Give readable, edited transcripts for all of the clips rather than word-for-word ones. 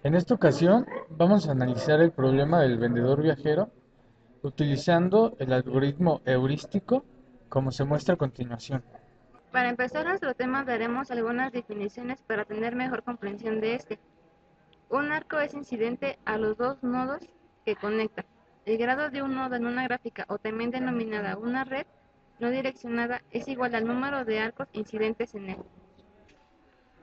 En esta ocasión vamos a analizar el problema del vendedor viajero utilizando el algoritmo heurístico como se muestra a continuación. Para empezar nuestro tema daremos algunas definiciones para tener mejor comprensión de este. Un arco es incidente a los dos nodos que conectan. El grado de un nodo en una gráfica o también denominada una red no direccionada es igual al número de arcos incidentes en él.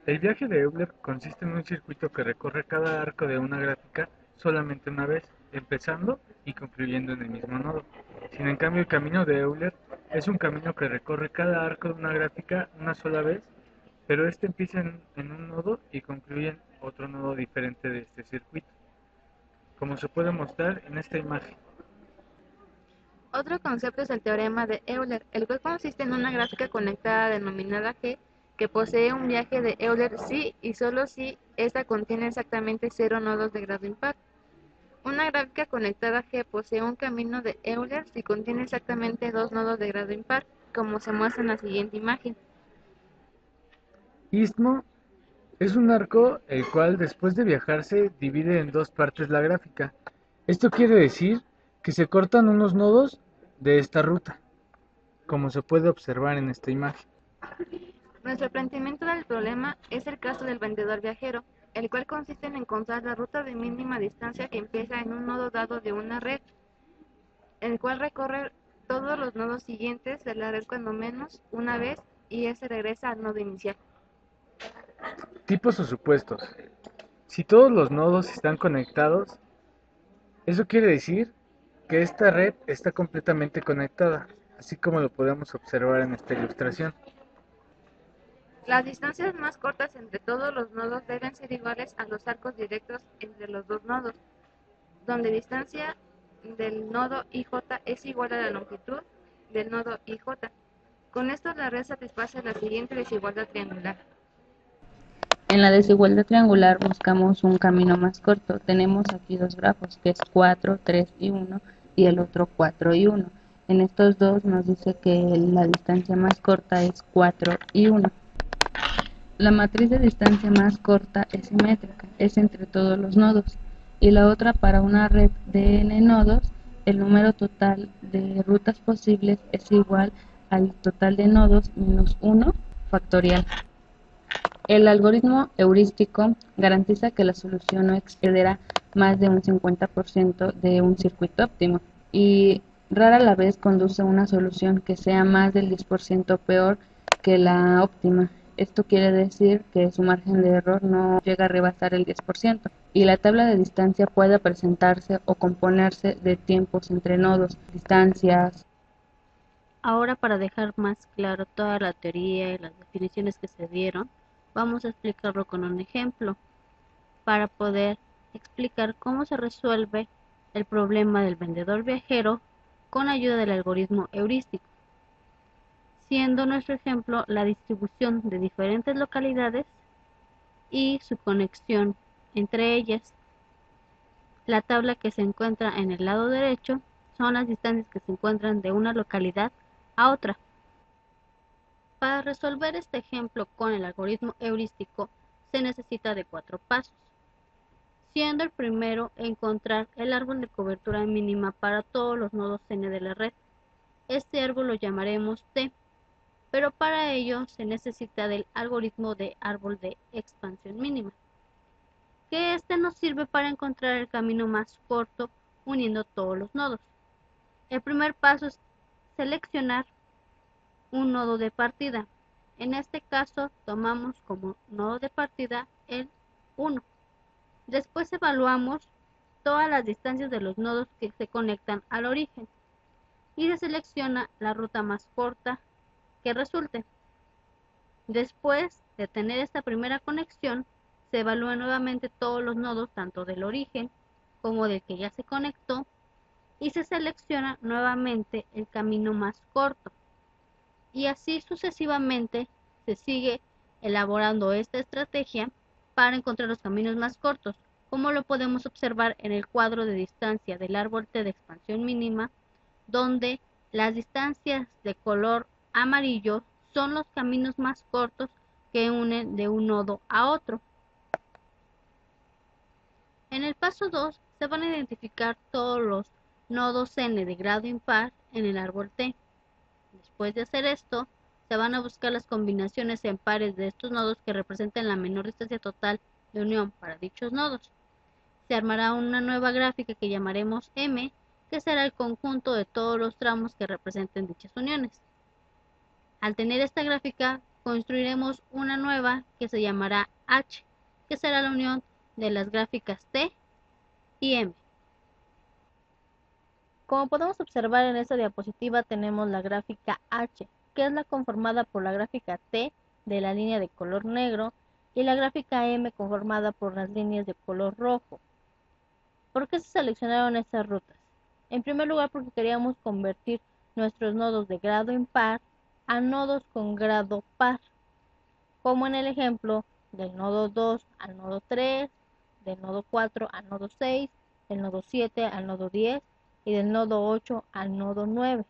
El viaje de Euler consiste en un circuito que recorre cada arco de una gráfica solamente una vez, empezando y concluyendo en el mismo nodo. Sin en cambio, el camino de Euler es un camino que recorre cada arco de una gráfica una sola vez, pero este empieza en un nodo y concluye en otro nodo diferente de este circuito, como se puede mostrar en esta imagen. Otro concepto es el teorema de Euler, el cual consiste en una gráfica conectada denominada G que posee un viaje de Euler si y solo si ésta contiene exactamente cero nodos de grado impar. Una gráfica conectada G posee un camino de Euler si contiene exactamente dos nodos de grado impar, como se muestra en la siguiente imagen. Istmo es un arco el cual después de viajarse divide en dos partes la gráfica. Esto quiere decir que se cortan unos nodos de esta ruta, como se puede observar en esta imagen. Nuestro planteamiento del problema es el caso del vendedor viajero, el cual consiste en encontrar la ruta de mínima distancia que empieza en un nodo dado de una red, el cual recorre todos los nodos siguientes de la red cuando menos una vez y ese regresa al nodo inicial. Tipos o supuestos. Si todos los nodos están conectados, eso quiere decir que esta red está completamente conectada, así como lo podemos observar en esta ilustración. Las distancias más cortas entre todos los nodos deben ser iguales a los arcos directos entre los dos nodos, donde distancia del nodo IJ es igual a la longitud del nodo IJ. Con esto la red satisface la siguiente desigualdad triangular. En la desigualdad triangular buscamos un camino más corto. Tenemos aquí dos grafos, que es 4, 3 y 1, y el otro 4 y 1. En estos dos nos dice que la distancia más corta es 4 y 1. La matriz de distancia más corta es simétrica, es entre todos los nodos. Y la otra, para una red de n nodos, el número total de rutas posibles es igual al total de nodos menos 1 factorial. El algoritmo heurístico garantiza que la solución no excederá más de un 50% de un circuito óptimo y rara la vez conduce a una solución que sea más del 10% peor que la óptima. Esto quiere decir que su margen de error no llega a rebasar el 10% y la tabla de distancia puede presentarse o componerse de tiempos entre nodos, distancias. Ahora, para dejar más claro toda la teoría y las definiciones que se dieron, vamos a explicarlo con un ejemplo para poder explicar cómo se resuelve el problema del vendedor viajero con ayuda del algoritmo heurístico, siendo nuestro ejemplo la distribución de diferentes localidades y su conexión entre ellas. La tabla que se encuentra en el lado derecho son las distancias que se encuentran de una localidad a otra. Para resolver este ejemplo con el algoritmo heurístico se necesita de 4 pasos, siendo el primero encontrar el árbol de cobertura mínima para todos los nodos n de la red. Este árbol lo llamaremos T, pero para ello se necesita del algoritmo de árbol de expansión mínima, que este nos sirve para encontrar el camino más corto uniendo todos los nodos. El primer paso es seleccionar un nodo de partida. En este caso tomamos como nodo de partida el 1. Después evaluamos todas las distancias de los nodos que se conectan al origen y se selecciona la ruta más corta que resulte. Después de tener esta primera conexión, se evalúan nuevamente todos los nodos tanto del origen como del que ya se conectó y se selecciona nuevamente el camino más corto. Y así sucesivamente se sigue elaborando esta estrategia para encontrar los caminos más cortos, como lo podemos observar en el cuadro de distancia del árbol T de expansión mínima, donde las distancias de color amarillo son los caminos más cortos que unen de un nodo a otro. paso 2 se van a identificar todos los nodos n de grado impar en el árbol T. Después de hacer esto, se van a buscar las combinaciones en pares de estos nodos que representen la menor distancia total de unión para dichos nodos. Se armará una nueva gráfica que llamaremos M, que será el conjunto de todos los tramos que representen dichas uniones. Al tener esta gráfica, construiremos una nueva que se llamará H, que será la unión de las gráficas T y M. Como podemos observar en esta diapositiva, tenemos la gráfica H, que es la conformada por la gráfica T de la línea de color negro y la gráfica M conformada por las líneas de color rojo. ¿Por qué se seleccionaron estas rutas? En primer lugar, porque queríamos convertir nuestros nodos de grado impar a nodos con grado par, como en el ejemplo del nodo 2 al nodo 3, del nodo 4 al nodo 6, del nodo 7 al nodo 10 y del nodo 8 al nodo 9.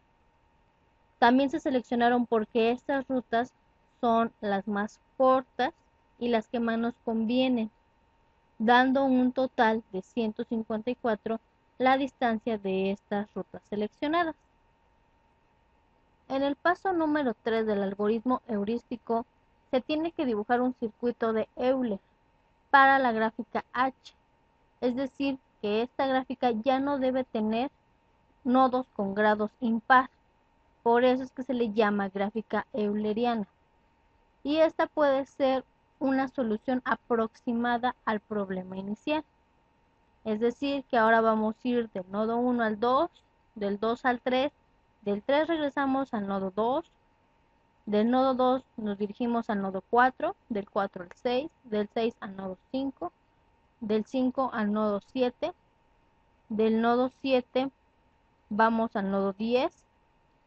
También se seleccionaron porque estas rutas son las más cortas y las que más nos convienen, dando un total de 154 la distancia de estas rutas seleccionadas. En el paso número 3 del algoritmo heurístico, se tiene que dibujar un circuito de Euler para la gráfica H, es decir, que esta gráfica ya no debe tener nodos con grados impar, por eso es que se le llama gráfica euleriana. Y esta puede ser una solución aproximada al problema inicial. Es decir, que ahora vamos a ir del nodo 1 al 2, del 2 al 3, del 3 regresamos al nodo 2, del nodo 2 nos dirigimos al nodo 4, del 4 al 6, del 6 al nodo 5, del 5 al nodo 7, del nodo 7 vamos al nodo 10,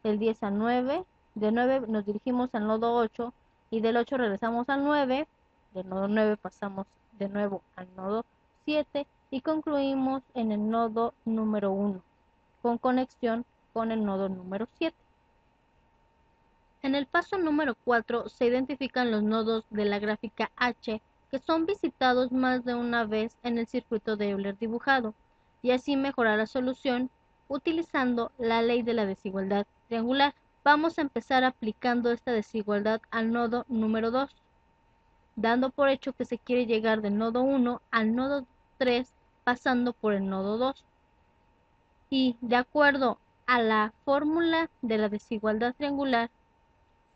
del 10 al 9, del 9 nos dirigimos al nodo 8 y del 8 regresamos al 9, del nodo 9 pasamos de nuevo al nodo 7 y concluimos en el nodo número 1, con conexión con el nodo número 7. En el paso número 4 se identifican los nodos de la gráfica H que son visitados más de una vez en el circuito de Euler dibujado, y así mejorar la solución utilizando la ley de la desigualdad triangular. Vamos a empezar aplicando esta desigualdad al nodo número 2, dando por hecho que se quiere llegar del nodo 1 al nodo 3 pasando por el nodo 2. Y de acuerdo a la fórmula de la desigualdad triangular,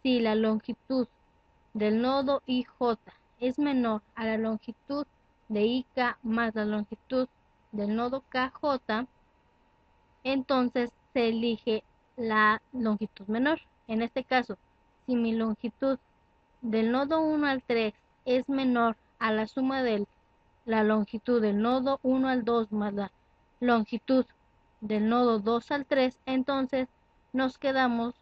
si la longitud del nodo IJ es menor a la longitud de IK más la longitud del nodo KJ, entonces se elige la longitud menor. En este caso, si mi longitud del nodo 1 al 3 es menor a la suma de la longitud del nodo 1 al 2 más la longitud del nodo 2 al 3, entonces nos quedamos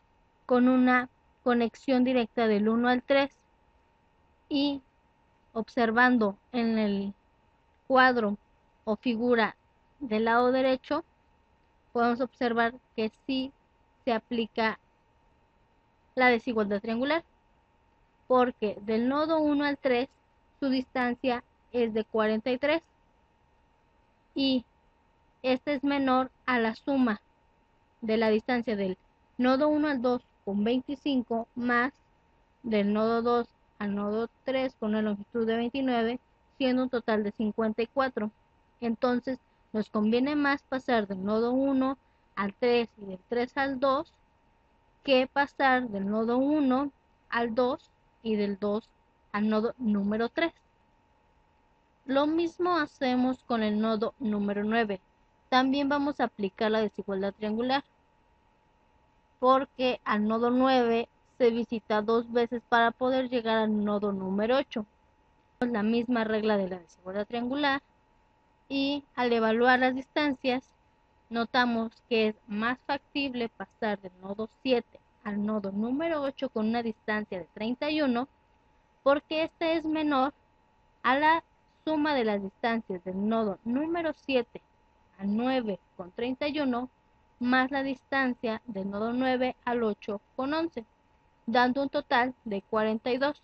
con una conexión directa del 1 al 3 y observando en el cuadro o figura del lado derecho, podemos observar que sí se aplica la desigualdad triangular, porque del nodo 1 al 3 su distancia es de 43 y esta es menor a la suma de la distancia del nodo 1 al 2 con 25 más del nodo 2 al nodo 3 con una longitud de 29, siendo un total de 54. Entonces nos conviene más pasar del nodo 1 al 3 y del 3 al 2 que pasar del nodo 1 al 2 y del 2 al nodo número 3. Lo mismo hacemos con el nodo número 9. También vamos a aplicar la desigualdad triangular, porque al nodo 9 se visita 2 veces para poder llegar al nodo número 8. La misma regla de la desigualdad triangular, y al evaluar las distancias notamos que es más factible pasar del nodo 7 al nodo número 8 con una distancia de 31, porque esta es menor a la suma de las distancias del nodo número 7 al 9 con 31 más la distancia del nodo 9 al 8 con 11, dando un total de 42.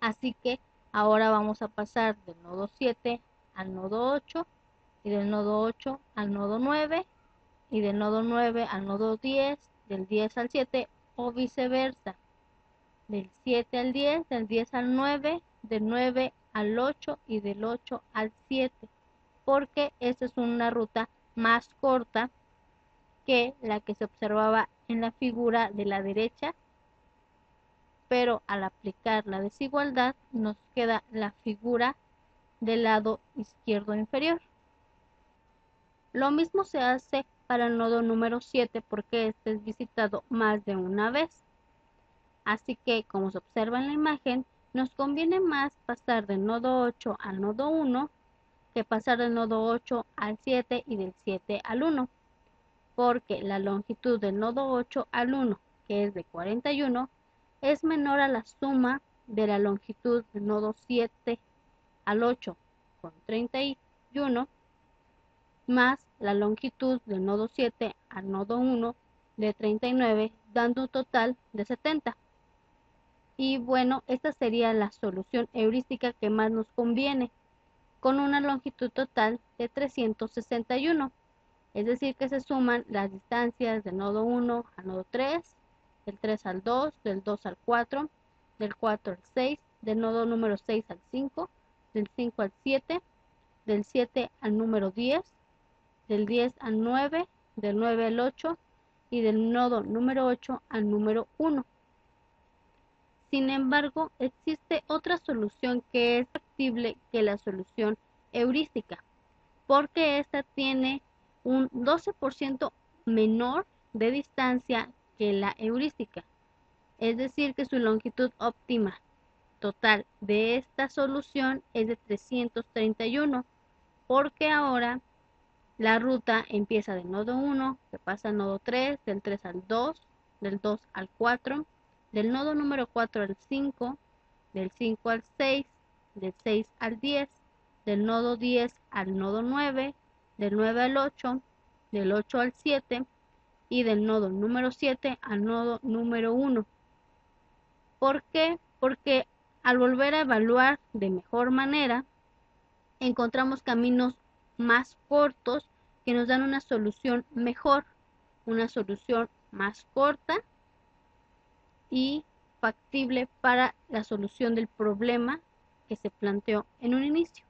Así que ahora vamos a pasar del nodo 7 al nodo 8 y del nodo 8 al nodo 9 y del nodo 9 al nodo 10, del 10 al 7 o viceversa, del 7 al 10, del 10 al 9, del 9 al 8 y del 8 al 7, porque esta es una ruta más corta que la que se observaba en la figura de la derecha, pero al aplicar la desigualdad nos queda la figura del lado izquierdo inferior. Lo mismo se hace para el nodo número 7 porque este es visitado más de una vez. Así que, como se observa en la imagen, nos conviene más pasar del nodo 8 al nodo 1 que pasar del nodo 8 al 7 y del 7 al 1, porque la longitud del nodo 8 al 1, que es de 41, es menor a la suma de la longitud del nodo 7 al 8 con 31, más la longitud del nodo 7 al nodo 1 de 39, dando un total de 70. Y bueno, esta sería la solución heurística que más nos conviene, con una longitud total de 361. Es decir, que se suman las distancias del nodo 1 al nodo 3, del 3 al 2, del 2 al 4, del 4 al 6, del nodo número 6 al 5, del 5 al 7, del 7 al número 10, del 10 al 9, del 9 al 8 y del nodo número 8 al número 1. Sin embargo, existe otra solución que es factible que la solución heurística, porque esta tiene un 12% menor de distancia que la heurística. Es decir, que su longitud óptima total de esta solución es de 331, porque ahora la ruta empieza del nodo 1, que pasa al nodo 3, del 3 al 2, del 2 al 4, del nodo número 4 al 5, del 5 al 6, del 6 al 10, del nodo 10 al nodo 9, del 9 al 8, del 8 al 7 y del nodo número 7 al nodo número 1. ¿Por qué? Porque al volver a evaluar de mejor manera, encontramos caminos más cortos que nos dan una solución mejor, una solución más corta y factible para la solución del problema que se planteó en un inicio.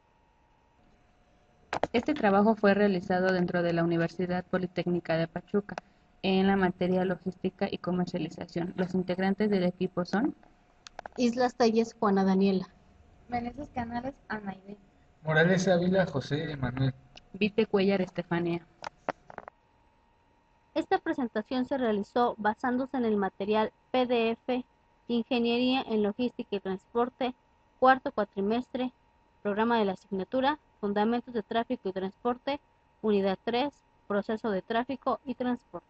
Este trabajo fue realizado dentro de la Universidad Politécnica de Pachuca, en la materia logística y comercialización. Los integrantes del equipo son Islas Telles, Juana Daniela. Meneses Canales, Anaide. Morales Ávila, José Emanuel. Vite Cuellar Estefanía. Esta presentación se realizó basándose en el material PDF Ingeniería en Logística y Transporte, cuarto cuatrimestre, programa de la asignatura, Fundamentos de Tráfico y Transporte, Unidad 3, Proceso de Tráfico y Transporte.